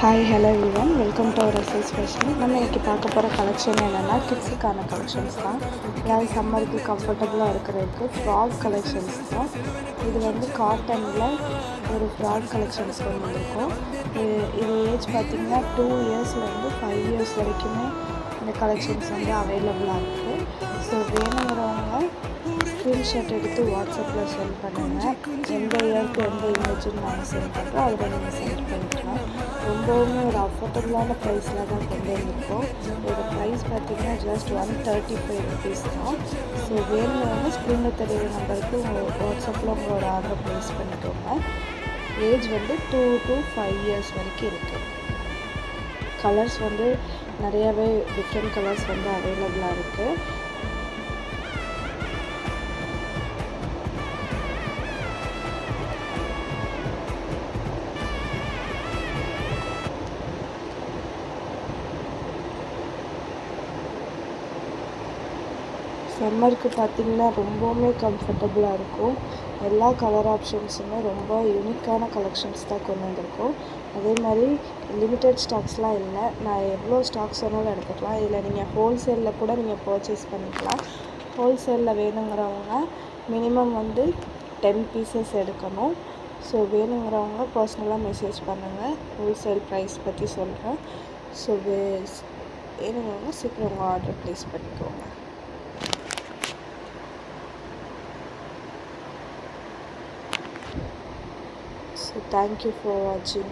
Hi hello everyone, welcome to our SS fashion. நம்ம இன்றைக்கி பார்க்க போகிற கலெக்ஷன் என்னென்னா கிட்ஸுக்கான கலெக்ஷன்ஸ் தான். அதாவது சம்மருக்கு கம்ஃபர்டபுளாக இருக்கிறதுக்கு ஃப்ராக் கலெக்ஷன்ஸ் தான். இது வந்து காட்டனில் ஒரு ஃப்ராக் கலெக்ஷன்ஸ் கொண்டு வந்திருக்கோம். இது ஏஜ் பார்த்திங்கன்னா 2 இயர்ஸ்லேருந்து 5 இயர்ஸ் வரைக்குமே இந்த கலெக்ஷன்ஸ் வந்து அவைலபிளாக இருக்குது. ஸோ வேணுங்கிறவங்க ஸ்க்ரீன்ஷாட் எடுத்து வாட்ஸ்அப்பில் சென்ட் பண்ணுங்கள். எந்த இயருக்கு எந்த இமேஜுன்னு நாங்கள் சென்ட் பண்ணுறோம், அதில் நீங்கள் சென்ட் பண்ணிக்கலாம். ரொம்பவுமே ஒரு அஃபோர்டபுளான ப்ரைஸில் தான் கொண்டு வந்திருக்கோம். இதோட ப்ரைஸ் பார்த்திங்கன்னா ஜஸ்ட் 135 ருபீஸ் தான். ஸோ வேணுங்கிறவங்க ஸ்க்ரீனில் தெரியிற நம்பருக்கு உங்கள் வாட்ஸ்அப்பில் உங்களோட ஆர்டர் ப்ளேஸ் பண்ணிக்கோங்க. ஏஜ் வந்து 2 to 5 இயர்ஸ் வரைக்கும் இருக்குது. கலர்ஸ் வந்து நிறையாவே டிஃப்ரெண்ட் கலர்ஸ் வந்து அவைலபிளாக இருக்குது. சம்மருக்கு பார்த்திங்கன்னா ரொம்பவுமே கம்ஃபர்டபுளாக இருக்கும். எல்லா கலர் ஆப்ஷன்ஸுமே ரொம்ப யூனிக்கான கலெக்ஷன்ஸ் தான் கொண்டு வந்திருக்கோம். அதே மாதிரி லிமிட்டட் ஸ்டாக்ஸ்லாம் இல்லை. நான் எவ்வளோ ஸ்டாக்ஸ் வேணாலும் எடுத்துக்கலாம். இதில் நீங்கள் ஹோல்சேலில் கூட நீங்கள் பர்ச்சேஸ் பண்ணிக்கலாம். ஹோல்சேலில் வேணுங்கிறவங்க மினிமம் வந்து 10 பீசஸ் எடுக்கணும். ஸோ வேணுங்கிறவங்க பர்சனலாக மெசேஜ் பண்ணுங்கள், ஹோல்சேல் ப்ரைஸ் பற்றி சொல்கிறேன். ஸோ வேணுங்கிறவங்க சீக்கிரம் உங்கள் ஆர்டர் ப்ளேஸ் பண்ணிக்கோங்க. So thank you for watching.